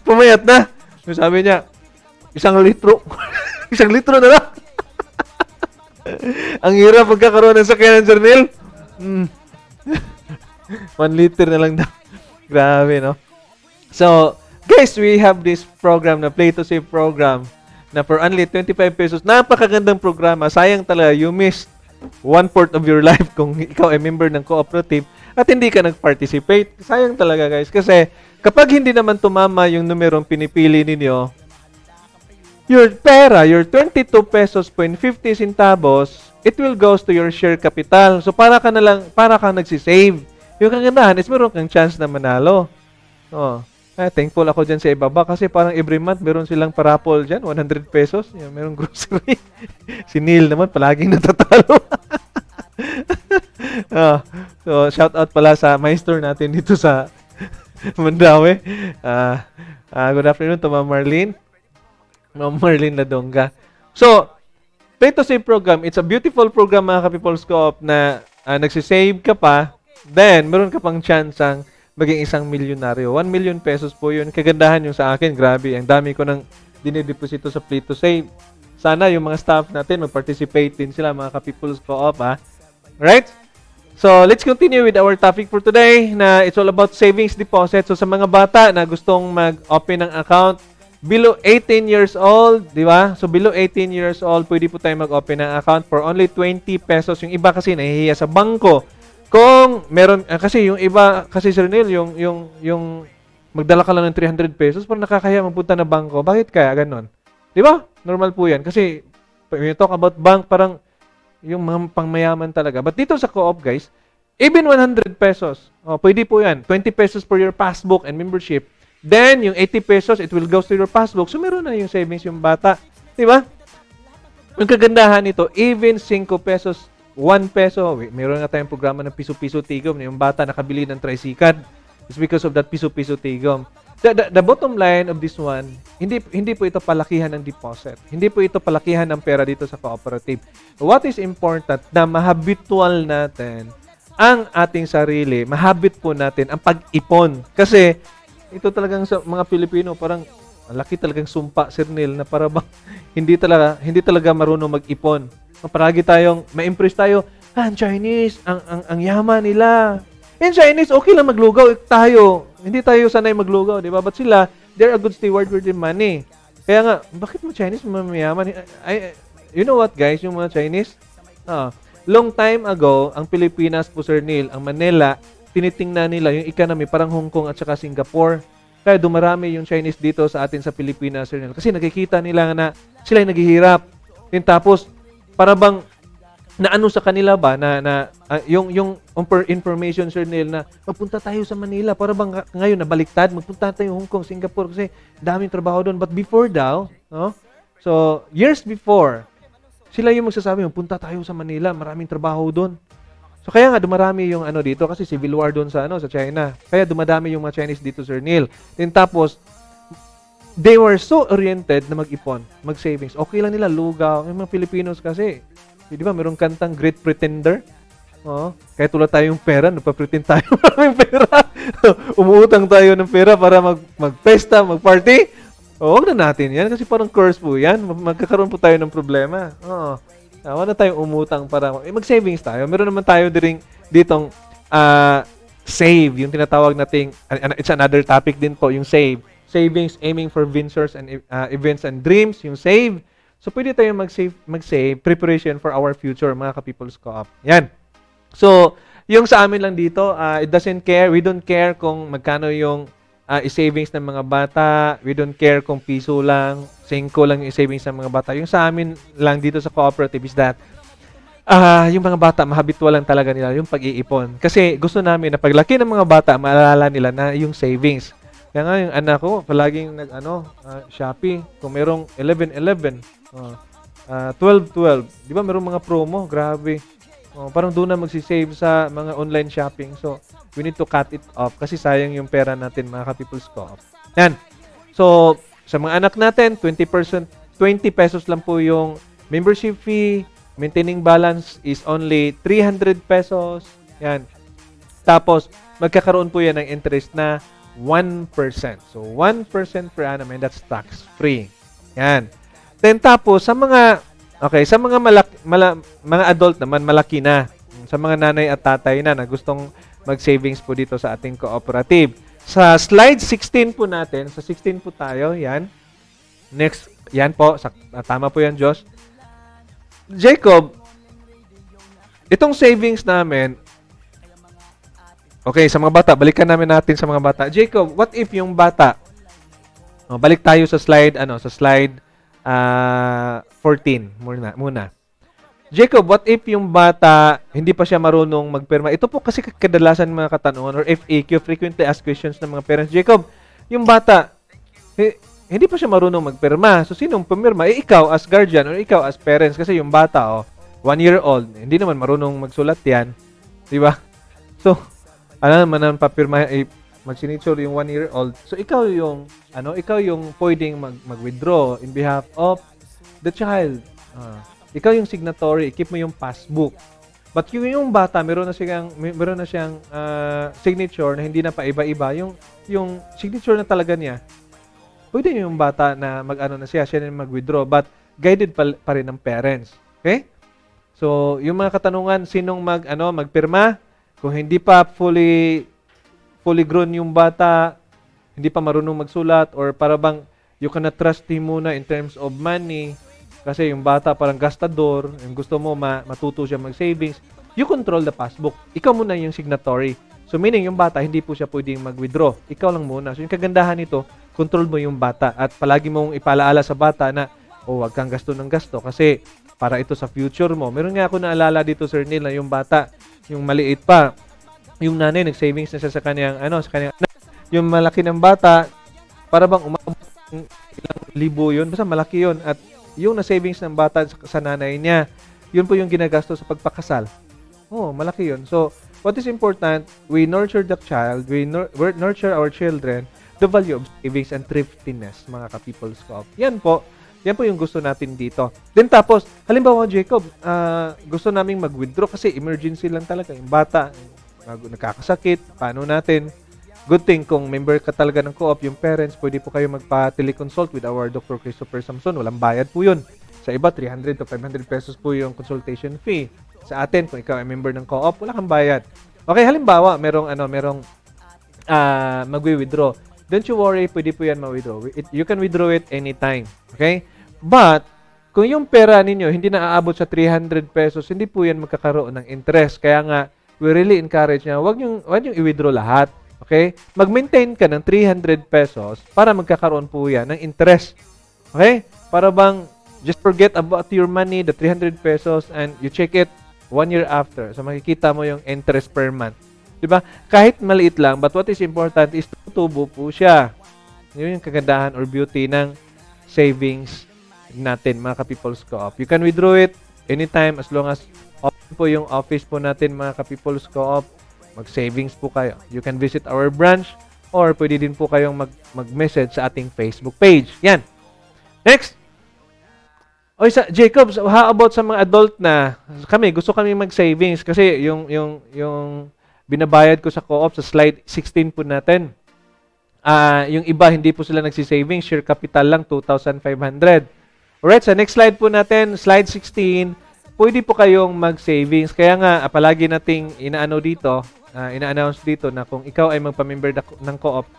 Pumayat na. Yung sabi niya, 1 litro. 1 litro na lang. Ang hirap pagkakaroon ng sakyanan, Sir Neil. 1 liter na lang daw. Grabe, no? So, guys, we have this program na Play to Save program na for only 25 pesos. Napakagandang programa. Sayang talaga, you missed 1/4 of your life kung ikaw ay member ng cooperative at hindi ka nag-participate. Sayang talaga, guys. Kasi kapag hindi naman tumama yung numerong pinipili ninyo, your pera, your 22 pesos point 50 centavos, it will goes to your share capital. So, para kang nagsisave. Yung kagandahan is meron kang chance na manalo. Thankful ako dyan sa ibaba kasi parang every month meron silang parapol dyan, 100 pesos. Yung merong grocery. Si Neil naman palaging natatalo. So, shout out pala sa my store natin dito sa Mandawi. Good afternoon to Ma'am Marlene. Ma'am Marlene Ladonga. So, Play to Save program, it's a beautiful program, mga ka-People's Cop, na nagsisave ka pa, then meron ka pang chance ang maging isang milyonaryo. 1 million pesos po yun. Kagandahan yung sa akin. Grabe. Ang dami ko nang dinideposito sa Play to Save. Sana yung mga staff natin mag-participate din sila, mga ka-People's Co-op, ha? Right? So, let's continue with our topic for today na it's all about savings deposit. So, sa mga bata na gustong mag-open ng account, below 18 years old, di ba? So, below 18 years old, pwede po tayo mag-open ng account for only 20 pesos. Yung iba kasi nahihiya sa bangko. Kung meron, kasi yung iba, kasi Sir Neil, yung magdala ka lang ng 300 pesos, parang nakakaya magpunta na bangko. Bakit kaya ganon? Di ba? Normal po yan. Kasi, when you talk about bank, parang yung mga pangmayaman talaga. But dito sa Co-op, guys, even 100 pesos, pwede po yan. 20 pesos for your passbook and membership. Then, yung 80 pesos, it will go to your passbook. So, meron na yung savings yung bata. Di ba? Yung kagandahan nito, even 5 pesos, 1 peso, meron nga tayong programa ng piso-piso tigom. Yung bata nakabili ng tricycad. It's because of that piso-piso tigom. The bottom line of this one, hindi po ito palakihan ng deposit. Hindi po ito palakihan ng pera dito sa cooperative. What is important na mahabitual natin ang ating sarili, mahabit po natin ang pag-ipon. Kasi ito talagang sa mga Pilipino, parang laki talagang sumpa, Sir Neil, na para bang hindi talaga marunong mag-ipon. Paragi tayong ma-impress tayo, ang Chinese, ang yaman nila. In Chinese, okay lang maglugaw. Tayo, hindi tayo sanay maglugaw, di ba? But sila, they're a good steward with their money. Kaya nga, bakit mo Chinese mamayaman? You know what, guys, yung mga Chinese? Long time ago, ang Pilipinas po, Sir Neil, ang Manila, tinitingnan nila yung economy parang Hong Kong at saka Singapore. Kaya dumarami yung Chinese dito sa atin sa Pilipinas, Sir Neil. Kasi nakikita nila na sila yung naghihirap. Yung tapos, para bang naano sa kanila ba na yung information, Sir Neil, na magpunta tayo sa Manila para bang ngayon nabaliktad, magpunta tayo Hong Kong, Singapore kasi daming trabaho doon. But before daw, so years before, sila yung magsasabi, punta tayo sa Manila, maraming trabaho doon. So kaya nga dumarami yung dito kasi civil war doon sa sa China. Kaya dumadami yung mga Chinese dito, Sir Neil. Then tapos they were so oriented na mag-ipon, mag-savings. Okay lang nila lugaw. Yung mga Filipinos kasi, di ba, mayroong kantang Great Pretender. Kaya tulad tayong pera, nagpa-pretend tayo maraming pera. Umuutang tayo ng pera para mag-festa, mag-party. Huwag na natin yan kasi parang curse po yan. Magkakaroon po tayo ng problema. Wala na tayong umutang para mag-savings tayo. Meron naman tayo ditong save, yung tinatawag nating, it's another topic din po, yung save. Savings, aiming for ventures and events and dreams, yung save. So, pwede tayong mag-save, preparation for our future, mga ka-People's Co-op. Yan. So, yung sa amin lang dito, it doesn't care. We don't care kung magkano yung savings ng mga bata. We don't care kung piso lang, 5 lang yung savings ng mga bata. Yung sa amin lang dito sa cooperative is that yung mga bata, mahabitual lang talaga nila yung pag-iipon. Kasi gusto namin na paglaki ng mga bata, maalala nila na yung savings. Kaya nga yung anak ko, palaging Shopee, kung merong 11-11, 12-12. Di ba merong mga promo? Grabe. Parang doon na magsisave sa mga online shopping. So, we need to cut it off kasi sayang yung pera natin, mga ka-People's Co-op. Yan. So, sa mga anak natin, 20 pesos lang po yung membership fee. Maintaining balance is only 300 pesos. Yan. Tapos, magkakaroon po yan ng interest na 1%. So, 1% per annum and that's tax-free. Yan. Then tapos, sa mga mga adult naman, malaki na. Sa mga nanay at tatay na gustong mag-savings po dito sa ating cooperative. Sa slide 16 po natin, sa 16 po tayo, yan. Next, yan po, tama po yan, Josh. Jacob, itong savings namin, okay, sa mga bata, balikan natin sa mga bata. Jacob, what if yung bata, balik tayo sa slide, sa slide 14 muna. Jacob, what if yung bata, hindi pa siya marunong magpirma? Ito po kasi kadalasan mga katanungan or FAQ, frequently asked questions ng mga parents. Jacob, yung bata, hindi pa siya marunong magpirma. So, sinong pumirma? Ikaw as guardian or ikaw as parents. Kasi yung bata, 1 year old, hindi naman marunong magsulat yan. Diba? So, alam naman ang papirma, mag-signature yung 1 year old. So, ikaw yung pwedeng mag-withdraw in behalf of the child. Ikaw yung signatory, keep mo yung passbook. But yung bata, meron na siyang signature na hindi na paiba-iba. Yung signature na talaga niya, pwede yung bata na siya na mag-withdraw, but guided pa rin ng parents. Okay? So, yung mga katanungan, sinong magpirma? Kung hindi pa fully grown yung bata, hindi pa marunong magsulat, or para bang you cannot trust him muna in terms of money, kasi yung bata parang gastador, yung gusto mo matuto siya mag-savings, you control the passbook. Ikaw muna yung signatory. So, meaning yung bata, hindi po siya pwedeng mag-withdraw. Ikaw lang muna. So, yung kagandahan nito, control mo yung bata. At palagi mong ipalaala sa bata na, wag kang gasto ng gasto kasi para ito sa future mo. Meron nga ako naalala dito, Sir Neil, na yung bata, yung maliit pa, yung nanay nag-savings na siya sa kanyang yung malaki ng bata, para bang umabot ng ilang libo yun, basta malaki yun. At yung na-savings ng bata sa nanay niya, yun po yung ginagastos sa pagpakasal. Malaki yun. So, what is important, we nurture the child, we nurture our children, the value of savings and thriftiness, mga ka-People's Co-op. Yan po yung gusto natin dito. Then tapos, halimbawa, Jacob, gusto naming mag-withdraw kasi emergency lang talaga. Yung bata, nagkakasakit, paano natin? Good thing, kung member ka talaga ng co-op, yung parents, pwede po kayo magpa-teleconsult with our Dr. Christopher Samson. Walang bayad po yun. Sa iba, 300 to 500 pesos po yung consultation fee. Sa atin, kung ikaw ay member ng co-op, wala kang bayad. Okay, halimbawa, merong magwi-withdraw. Don't you worry, pwede po yan ma-withdraw. You can withdraw it anytime. Okay? But, kung yung pera ninyo hindi na aabot sa 300 pesos, hindi po yan magkakaroon ng interest. Kaya nga, we really encourage na wag yung i-withdraw lahat. Okay? Mag-maintain ka ng 300 pesos para magkakaroon po yan ng interest. Okay? Para bang, just forget about your money, the 300 pesos, and you check it 1 year after. So, makikita mo yung interest per month. Diba? Kahit maliit lang, but what is important is tutubo po siya. Yun yung kagandahan or beauty ng savings natin, mga ka-People's Co-op. You can withdraw it anytime as long as open po yung office po natin, mga ka-People's Co-op. Mag-savings po kayo. You can visit our branch or pwede din po kayong mag-message sa ating Facebook page. Yan. Next. Jacob, how about sa mga adult na gusto kami mag-savings kasi yung binabayad ko sa co-op sa slide 16 po natin. Yung iba hindi po sila nagsi-savings, share capital lang 2,500. Alright, sa next slide po natin, slide 16, pwede po kayong mag-savings. Kaya nga, palagi nating ina-announce dito na kung ikaw ay magpa-member ng co-op,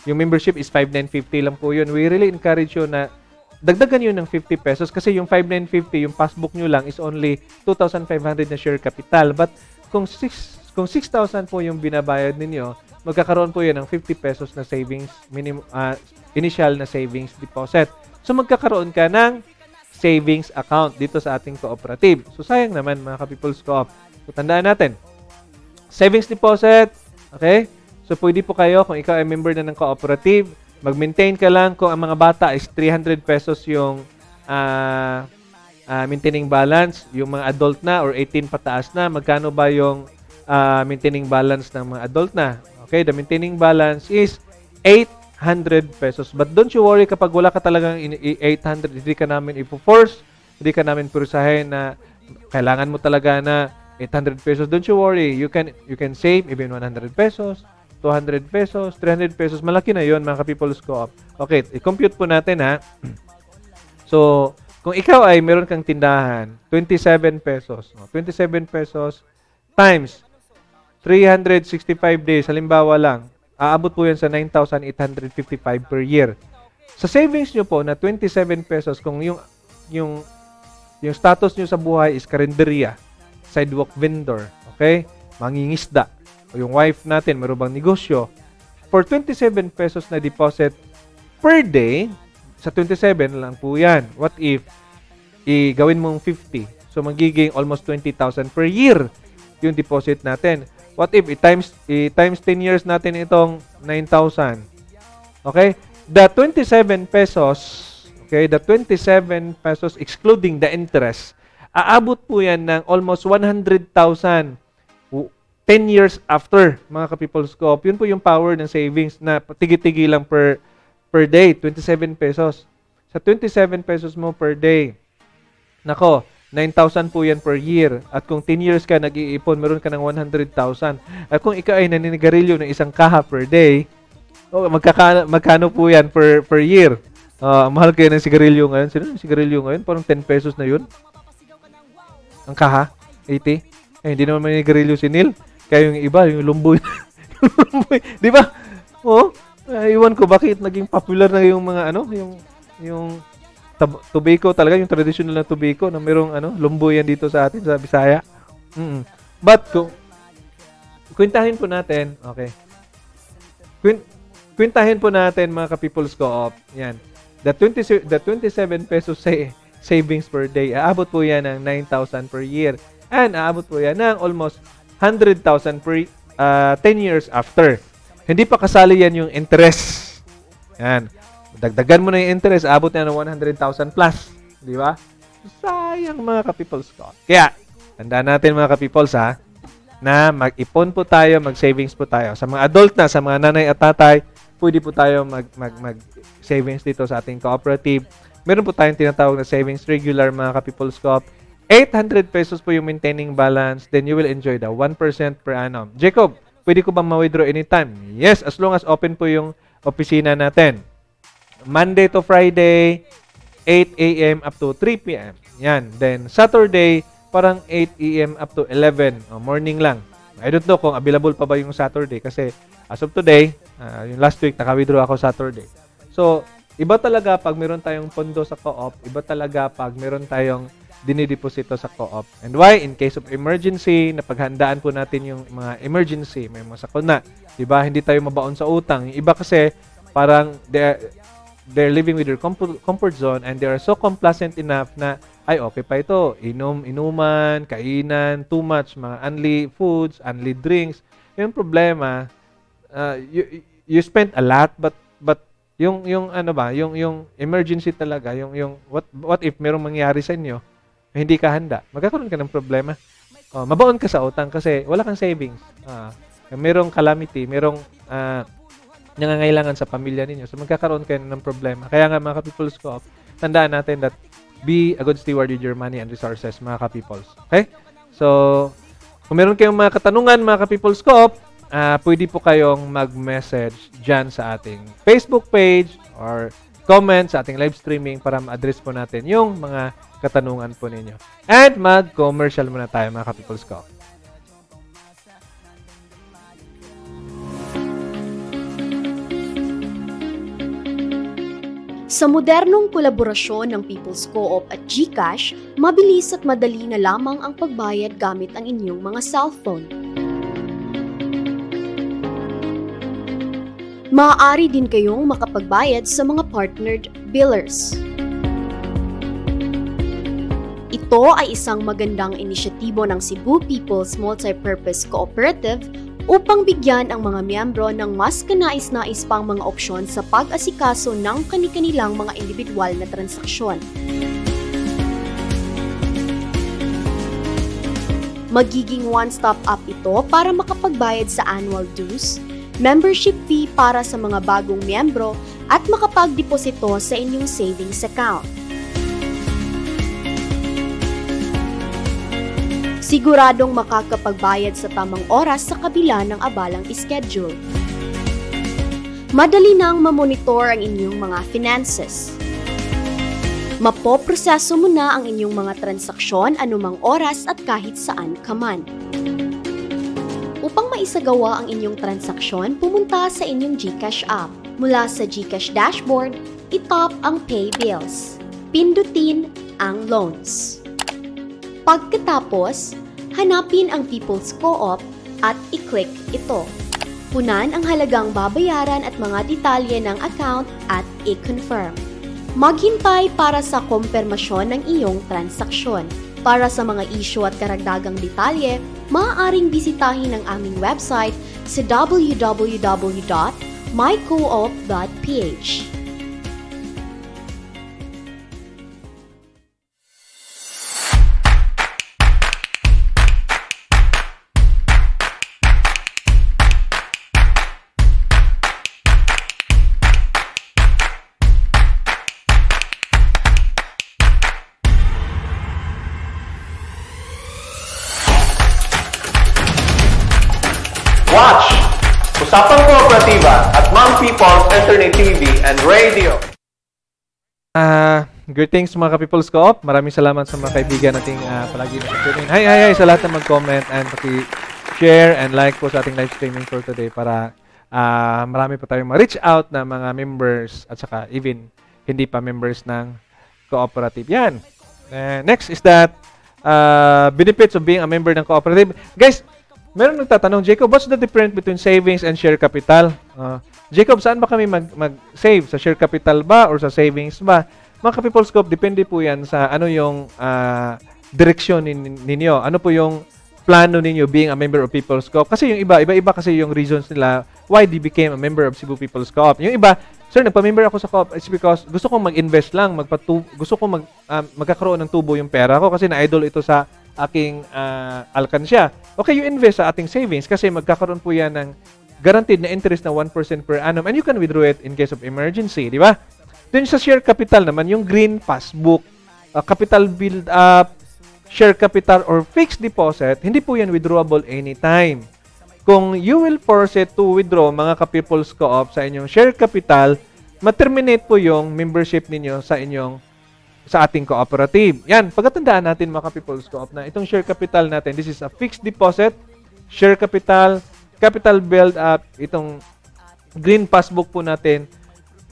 yung membership is 5,950 lang po yun. We really encourage you na dagdagan yun ng 50 pesos kasi yung 5,950, yung passbook nyo lang is only 2,500 na share capital. But kung 6,000 po yung binabayad ninyo, magkakaroon po yan ng 50 pesos na savings, initial na savings deposit. So magkakaroon ka ng savings account dito sa ating cooperative. So sayang naman, mga ka-People's Co-op. So tandaan natin, savings deposit, okay? So pwede po kayo, kung ikaw ay member na ng cooperative, mag-maintain ka lang kung ang mga bata is 300 pesos yung maintaining balance, yung mga adult na or 18 pataas na, magkano ba yung maintaining balance ng mga adult na? Okay, the maintaining balance is 800 pesos. But don't you worry, kapag wala ka talagang 800, hindi ka namin ipo-force, hindi ka namin purusahin na kailangan mo talaga na 800 pesos. Don't you worry, you can save even 100 pesos, 200 pesos, 300 pesos. Malaki na yon, mga ka-People's Co-op. Okay, i-compute po natin ha. So, kung ikaw ay meron kang tindahan, 27 pesos. 27 pesos times 365 days, halimbawa lang, aabot po yan sa 9,855 per year. Sa savings nyo po na 27 pesos, kung yung status nyo sa buhay is karinderya, sidewalk vendor, okay? Mangingisda, o yung wife natin, meron bang negosyo, for 27 pesos na deposit per day, sa 27 lang po yan. What if gawin mong 50? So, magiging almost 20,000 per year yung deposit natin. What if times 10 years natin itong 9,000? Okay? The 27 pesos, okay, the 27 pesos excluding the interest, aabot po yan ng almost 100,000 10 years after, mga ka-People's Co-op. Yun po yung power ng savings na tigi-tigi lang per day, 27 pesos. Sa 27 pesos mo per day, nako, 9,000 po yan per year. At kung 10 years ka nag-iipon, meron ka ng 100,000. At kung ikaw ay naninigarilyo ng isang kaha per day, magkano po yan per year? Mahal kayo ng sigarilyo ngayon. Sino yung sigarilyo ngayon? Parang 10 pesos na yun. Ang kaha? 80? Eh, hindi naman manigarilyo si Neil. Kaya yung iba, yung lumboy. Di ba? Oo. Iwan ko bakit naging popular na yung mga yung tobacco talaga, yung traditional na tobacco na merong lumboy yan dito sa atin sa Bisaya. But kwentahin po natin, okay. Kwentahin po natin mga ka-People's Co-op. Yan. The 27 pesos savings per day, aabot po yan ng 9,000 per year. And aabot po yan ng almost 100,000 per 10 years after. Hindi pa kasali yan yung interest. Yan. Dagdagan mo na yung interest, aabot na ng 100,000 plus. Di ba? Sayang mga ka-People's Co-op. Kaya, tandaan natin mga ka-People's na mag-ipon po tayo, mag-savings po tayo. Sa mga adult na, sa mga nanay at tatay, pwede po tayo mag-savings dito sa ating cooperative. Meron po tayong tinatawag na savings regular mga ka-People's Co-op. 800 pesos po yung maintaining balance, then you will enjoy the 1% per annum. Jacob, pwede ko bang ma-withdraw anytime? Yes, as long as open po yung opisina natin. Monday to Friday, 8 a.m. up to 3 p.m. Yan. Then, Saturday, parang 8 a.m. up to 11. Morning lang. I don't know kung available pa ba yung Saturday kasi as of today, yung last week, naka-withdraw ako Saturday. So, iba talaga pag meron tayong pondo sa co-op, iba talaga pag meron tayong dinideposito sa co-op. And why? In case of emergency, napaghandaan po natin yung mga emergency, may mga sakuna. Diba? Hindi tayo mabaon sa utang. Yung iba kasi, parang they're living with their comfort zone and they are so complacent enough na, ay, okay pa ito. Inuman, kainan, too much, mga unli foods, unli drinks. Yung problema, you spend a lot, but yung emergency talaga, yung what if merong mangyari sa inyo, hindi ka handa, magkakaroon ka ng problema. Mabaon ka sa utang kasi wala kang savings. Merong calamity, merong nangangailangan sa pamilya ninyo. So magkakaroon kayo ng problema. Kaya nga mga ka-People's Co-op, tandaan natin that be a good steward with your money and resources, mga ka-People's. Okay? So, kung meron kayong mga katanungan, mga ka-People's Co-op, pwede po kayong mag-message dyan sa ating Facebook page or comment sa ating live streaming para ma-address po natin yung mga katanungan po ninyo. And mag-commercial muna tayo mga ka-People's Co-op. Sa modernong kolaborasyon ng People's Co-op at GCash, mabilis at madali na lamang ang pagbayad gamit ang inyong mga cellphone. Maaari din kayong makapagbayad sa mga partnered billers. Ito ay isang magandang inisyatibo ng Cebu People's Multipurpose Cooperative upang bigyan ang mga miyembro ng mas kanais-nais pang mga opsyon sa pag-asikaso ng kani-kanilang mga individual na transaksyon. Magiging one-stop up ito para makapagbayad sa annual dues, membership fee para sa mga bagong miyembro at makapagdeposito sa inyong savings account. Siguradong makakapagbayad sa tamang oras sa kabila ng abalang schedule. Madali nang mamonitor ang inyong mga finances. Mapoproseso mo na ang inyong mga transaksyon anumang oras at kahit saan ka man. Upang maisagawa ang inyong transaksyon, pumunta sa inyong GCash app. Mula sa GCash dashboard, itap ang Pay Bills. Pindutin ang Loans. Pagkatapos, hanapin ang People's Co-op at i-click ito. Punan ang halagang babayaran at mga detalye ng account at i-confirm. Maghintay para sa kumpirmasyon ng iyong transaksyon. Para sa mga issue at karagdagang detalye, maaaring bisitahin ang aming website sa www.mycoop.ph. Watch Usapang Kooperatiba at Mang People's Internet TV and Radio. Greetings mga ka-People's Co-op. Maraming salamat sa mga kaibigan nating palagi na hi sa lahat na mag-comment and paki-share and like po sa ating live streaming for today para marami pa tayong ma-reach out na mga members at saka even hindi pa members ng cooperative. Yan. Next is that benefits of being a member ng cooperative. Guys, meron nagtatanong, Jacob, what's the difference between savings and share capital? Jacob, saan ba kami mag-save? Sa share capital ba or sa savings ba? Mga ka-People's Co-op, depende po yan sa ano yung direksyon ninyo. Ano po yung plano ninyo being a member of People's Co-op. Kasi yung iba kasi yung reasons nila why they became a member of Cebu People's Co-op. Yung iba, sir, nagpa-member ako sa co-op, it's because gusto kong mag-invest lang, gusto kong magkakaroon ng tubo yung pera ko kasi na-idol ito sa aking alkansya. Okay, you invest sa ating savings kasi magkakaroon po yan ng guaranteed na interest na 1% per annum and you can withdraw it in case of emergency, di ba? Then sa share capital naman, yung green passbook, capital build up, share capital or fixed deposit, hindi po yan withdrawable anytime. Kung you will force it to withdraw mga ka-People's Co-op sa inyong share capital, ma-terminate po yung membership ninyo sa ating cooperative. Yan, pagkatandaan natin mga ka-People's Co-op na itong share capital natin, this is a fixed deposit, share capital, capital build up, itong green passbook po natin,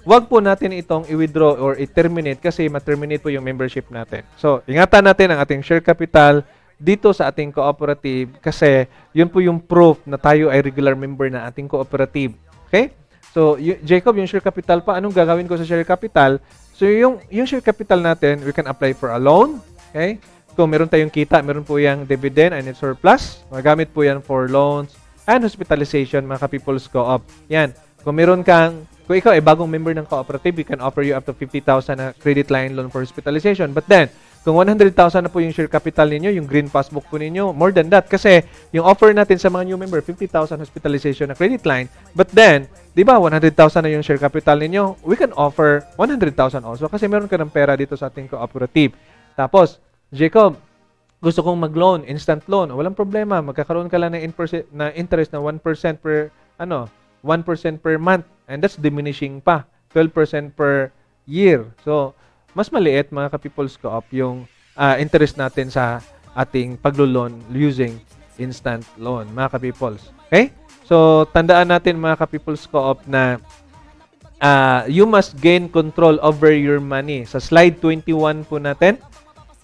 wag po natin itong i-withdraw or i-terminate kasi ma-terminate po yung membership natin. So, ingatan natin ang ating share capital dito sa ating cooperative kasi yun po yung proof na tayo ay regular member na ating cooperative. Okay? So, Jacob, yung share capital pa, anong gagawin ko sa share capital? So, yung share capital natin, we can apply for a loan. Okay? Kung meron tayong kita, meron po yung dividend and surplus. Magamit po yan for loans and hospitalization, mga ka-People's Co-op. Yan. Kung ikaw ay bagong member ng cooperative, we can offer you up to 50,000 na credit line loan for hospitalization. But then, kung 100,000 na po yung share capital ninyo, yung green passbook po ninyo, more than that. Kasi, yung offer natin sa mga new member, 50,000 hospitalization na credit line. But then, di ba, 100,000 na yung share capital ninyo, we can offer 100,000 also kasi meron ka ng pera dito sa ating cooperative. Tapos, Jacob, gusto kong mag-loan, instant loan. Walang problema. Magkakaroon ka lang ng interest na 1% per 1% per month. And that's diminishing pa. 12% per year. So, mas maliit mga ka-People's Co-op yung interest natin sa ating paglo-loan using instant loan, mga ka-People's. Okay? So, tandaan natin mga ka-People's Co-op na you must gain control over your money. Sa slide 21 po natin,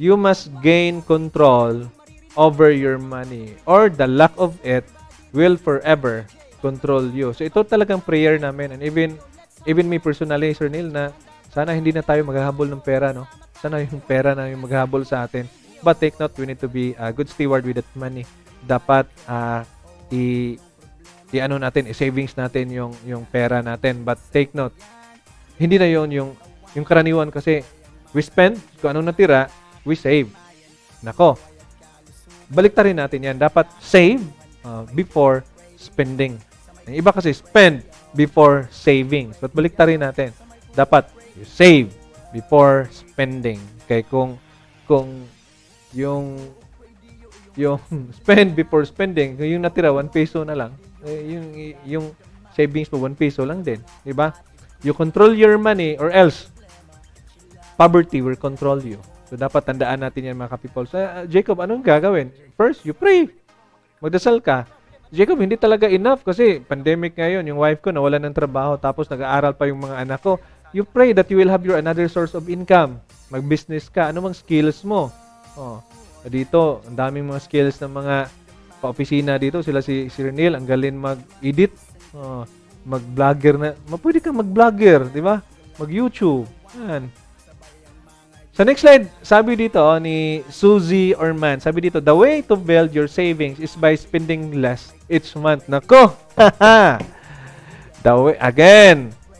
you must gain control over your money or the lack of it will forever control you. So, ito talagang prayer namin and even me personally, Sir Neil, na sana hindi na tayo maghahabol ng pera, no? Sana yung pera na yung maghahabol sa atin. But take note, we need to be a good steward with that money. Dapat i-savings natin yung pera natin. But take note, hindi na yung karaniwan kasi we spend, kung anong natira, we save. Nako, baliktarin natin yan. Dapat save before spending. Yung iba kasi spend before savings. But baliktarin natin. Dapat you save before spending. Okay, kung yung spend before spending, yung natira 1 peso na lang, yung savings mo 1 peso lang din, di ba? You control your money or else poverty will control you. So dapat tandaan natin yan mga ka-people. So, Jacob, anong gagawin? First, you pray. Magdasal ka. Jacob, hindi talaga enough kasi pandemic ngayon, yung wife ko nawalan ng trabaho tapos nag-aaral pa yung mga anak ko. You pray that you will have your another source of income. Mag-business ka. Ano mang skills mo? Dito, ang daming mga skills ng mga ka-opisina dito. Sila si Renil, ang galing mag-edit. Mag-vlogger na. Pwede kang mag-vlogger, di ba? Mag-YouTube. Yan. Sa next slide, sabi dito ni Suzy Orman, sabi dito, the way to build your savings is by spending less each month. Nako!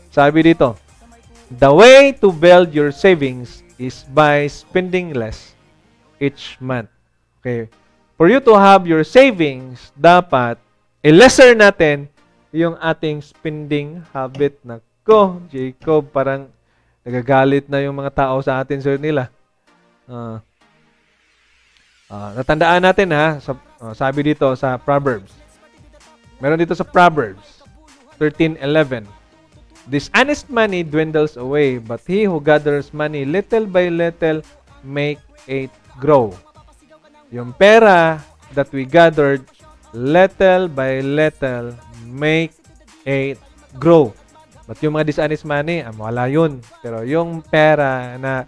Sabi dito, the way to build your savings is by spending less each month. Okay. For you to have your savings, dapat i-lesser natin yung ating spending habit. Nako, Jacob, parang nagagalit na yung mga tao sa atin, Sir nila. Natandaan natin ha, sabi dito sa Proverbs. Meron dito sa Proverbs 13:11. Dishonest money dwindles away, but he who gathers money little by little make it grow. Yung pera that we gathered little by little make it grow. But yung mga dishonest money, wala yun. Pero yung pera na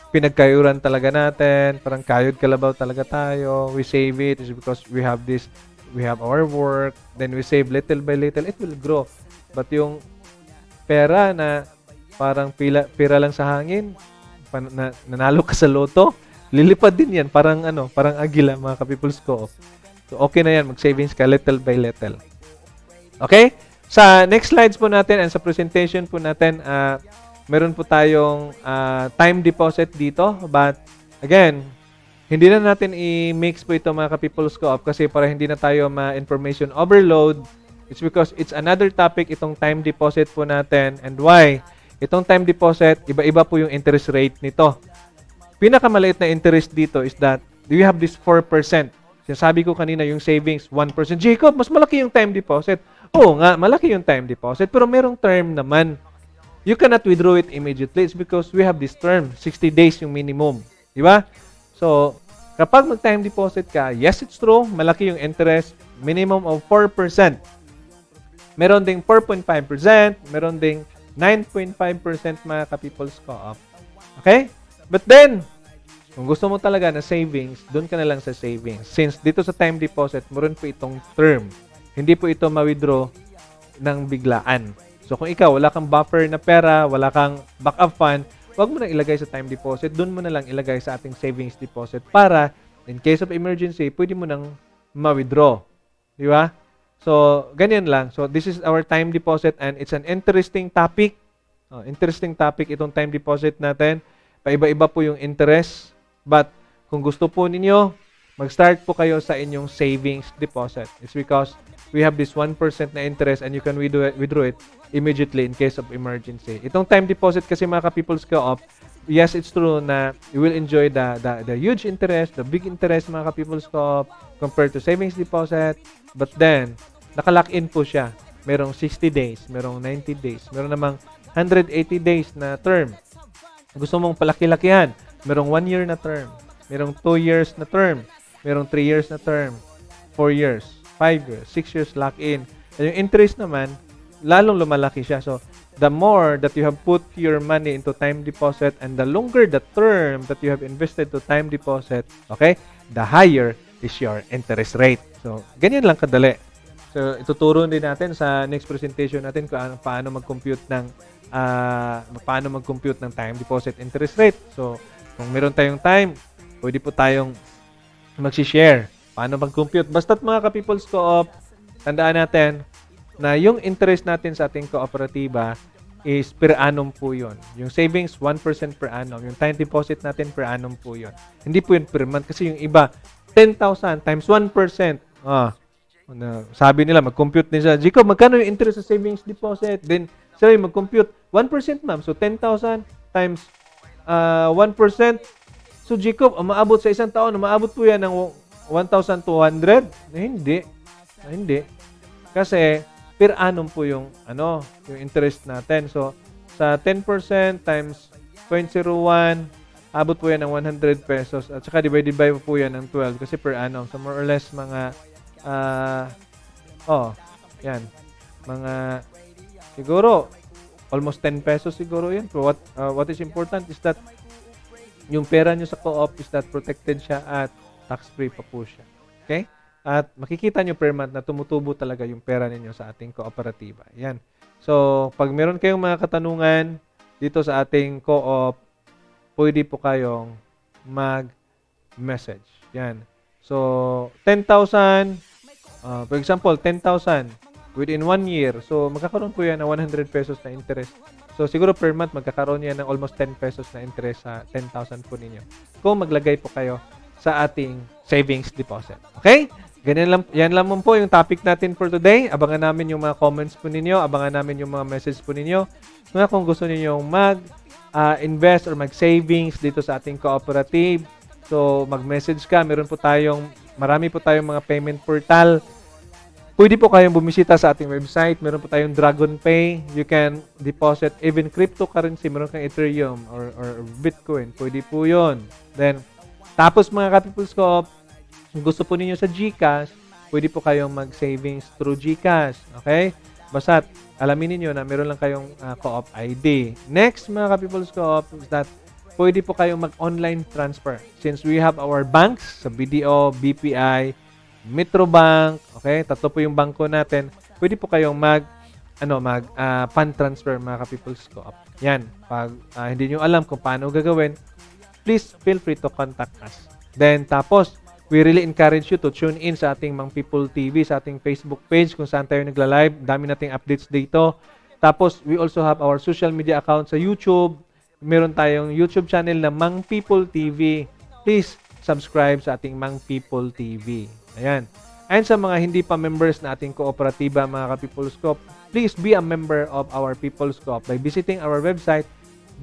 pinagkayuran talaga natin, parang kayod kalabaw talaga tayo, we save it, is because we have this, we have our work, then we save little by little, it will grow. But yung pera na parang pira lang sa hangin, nanalo ka sa loto, lilipad din yan, parang parang agila, mga ka-people's co-op. So okay na yan, mag-savings ka little by little. Okay? Sa next slides po natin and sa presentation po natin, meron po tayong time deposit dito, but again, hindi na natin i-mix po ito, mga ka-people's co-op, kasi para hindi na tayo ma-information overload. It's because it's another topic, itong time deposit po natin. And why? Itong time deposit, iba-iba po yung interest rate nito. Pinakamaliit na interest dito is that you have this 4%. Sinasabi ko kanina yung savings 1%. Jacob, mas malaki yung time deposit. Oo nga, malaki yung time deposit, pero merong term naman. You cannot withdraw it immediately. It's because we have this term, 60 days yung minimum. Di ba? So, kapag mag-time deposit ka, yes, it's true, malaki yung interest, minimum of 4%. Meron ding 4.5%, meron ding 9.5% mga ka-people's co-op. Okay? But then, kung gusto mo talaga na savings, doon ka na lang sa savings. Since dito sa time deposit, meron po itong term. Hindi po ito ma-withdraw ng biglaan. So, kung ikaw, wala kang buffer na pera, wala kang backup fund, huwag mo na ilagay sa time deposit. Doon mo na lang ilagay sa ating savings deposit para, in case of emergency, pwede mo nang ma-withdraw. Di ba? So, ganyan lang. So, this is our time deposit and it's an interesting topic. Interesting topic itong time deposit natin. Paiba-iba po yung interest. But, kung gusto po ninyo, mag-start po kayo sa inyong savings deposit. It's because we have this 1% na interest and you can withdraw it immediately in case of emergency. Itong time deposit kasi, mga ka-people's co-op, yes, it's true na you will enjoy the huge interest, the big interest, mga ka-people's co-op, compared to savings deposit. But then, nakalock in po siya. Merong 60 days, merong 90 days, meron namang 180 days na term. Gusto mong palaki-lakihan, merong 1 year na term, merong 2 years na term, merong 3 years na term, 4 years, 5 years, 6 years lock in. And yung interest naman, lalong lumalaki siya. So, the more that you have put your money into time deposit and the longer the term that you have invested to time deposit, okay, the higher is your interest rate. So, ganyan lang kadali. So, ituturo din natin sa next presentation natin kung paano mag-compute ng time deposit interest rate. So, kung meron tayong time, pwede po tayong mag-share. Paano mag-compute? Basta't mga ka-people's co-op, tandaan natin na yung interest natin sa ating kooperatiba is per annum po yun. Yung savings, 1% per annum. Yung time deposit natin per annum po yun. Hindi po yun per month. Kasi yung iba, 10,000 times 1%. Sabi nila, mag-compute nila. Jacob, magkano yung interest sa savings deposit? Then, sabi, mag-compute 1%, ma'am. So, 10,000 times 1%. So, Jacob, umaabot sa isang taon, umaabot po yan ng 1,200? Hindi. Hindi. Kasi, per annum po yung interest natin. So, sa 10% times 0.01, abot po yan ng 100 pesos. At saka divided by po yan ng 12 kasi per annum. So, more or less mga, yan. Mga, siguro, almost 10 pesos siguro yan. So, what is important is that yung pera nyo sa co-op is that protected siya at tax-free pa po siya. Okay? At makikita nyo per month na tumutubo talaga yung pera ninyo sa ating kooperatiba. Yan. So, pag meron kayong mga katanungan dito sa ating co-op, pwede po kayong mag-message. Yan. So, 10,000, for example, 10,000 within 1 year. So, magkakaroon po yan ng 100 pesos na interest. So, siguro per month, magkakaroon yan ng almost 10 pesos na interest sa 10,000 po ninyo. Kung maglagay po kayo sa ating savings deposit. Okay? Yan lang po yung topic natin for today. Abangan namin yung mga comments po ninyo. Abangan namin yung mga message po ninyo. Kung gusto niyo mag-invest or mag-savings dito sa ating cooperative, so mag-message ka. Marami po tayong mga payment portal. Pwede po kayong bumisita sa ating website. Meron po tayong Dragon Pay. You can deposit even cryptocurrency. Meron kang Ethereum or Bitcoin. Pwede po yun. Then, tapos mga ka-peoples ko, kung gusto po ninyo sa GCash, pwede po kayong mag-savings through GCash. Okay? Basta, alamin niyo na meron lang kayong co-op ID. Next, mga ka-peoples co-op, is that pwede po kayong mag-online transfer. Since we have our banks sa BDO, BPI, Metrobank, okay? 3 po yung bangko natin. Pwede po kayong fund transfer, mga ka-peoples co-op. Yan. Pag hindi nyo alam kung paano gagawin, please feel free to contact us. Then, tapos, we really encourage you to tune in sa ating Mang People TV, sa ating Facebook page kung saan tayo nagla-live. Dami nating updates dito. Tapos, we also have our social media account sa YouTube. Meron tayong YouTube channel na Mang People TV. Please, subscribe sa ating Mang People TV. Ayan. And sa mga hindi pa members na ating kooperatiba, mga ka-People's Co-op, please be a member of our People's Co-op by visiting our website,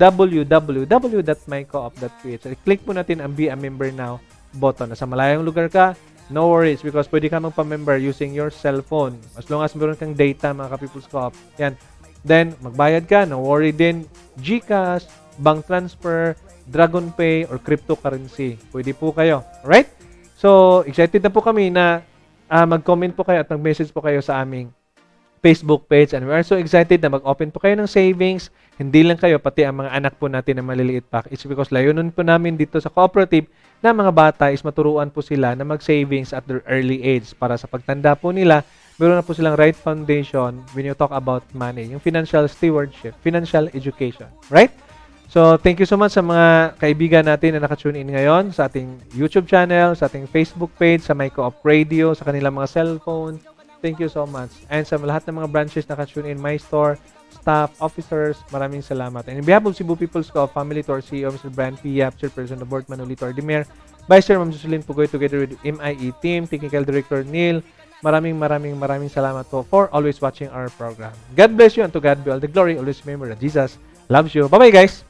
www.mycoop.ph. Click po natin ang Be a Member Now button. Nasa malayong lugar ka, no worries because pwede ka magpa-member using your cellphone. As long as meron kang data, mga ka-People's Co-op. Yan. Then, magbayad ka, no worry din. GCash, bank transfer, Dragon Pay, or cryptocurrency. Pwede po kayo. Alright? So, excited na po kami na mag-comment po kayo at mag-message po kayo sa aming Facebook page. And we are so excited na mag-open po kayo ng savings. Hindi lang kayo, pati ang mga anak po natin na maliliit pa. It's because layunin po namin dito sa cooperative na mga bata is maturuan po sila na mag-savings at their early age para sa pagtanda po nila, meron na po silang right foundation when you talk about money. Yung financial stewardship, financial education. Right? So, thank you so much sa mga kaibigan natin na nakatune in ngayon sa ating YouTube channel, sa ating Facebook page, sa My Co-op Radio, sa kanilang mga cellphone. Thank you so much. And sa lahat ng mga branches na nakatune in, My Store, staff, officers, maraming salamat. And in behalf of Cebu People's Co-op Family, to our CEO, Mr. Brian P. Yap, Chairperson of the Board, Manolito Ardimer, Vice Chair, Ma'am Jocelyn Pugoy, together with MIE team, Technical Director Neil, maraming salamat po for always watching our program. God bless you and to God be all the glory. Always remember that Jesus loves you. Bye-bye, guys!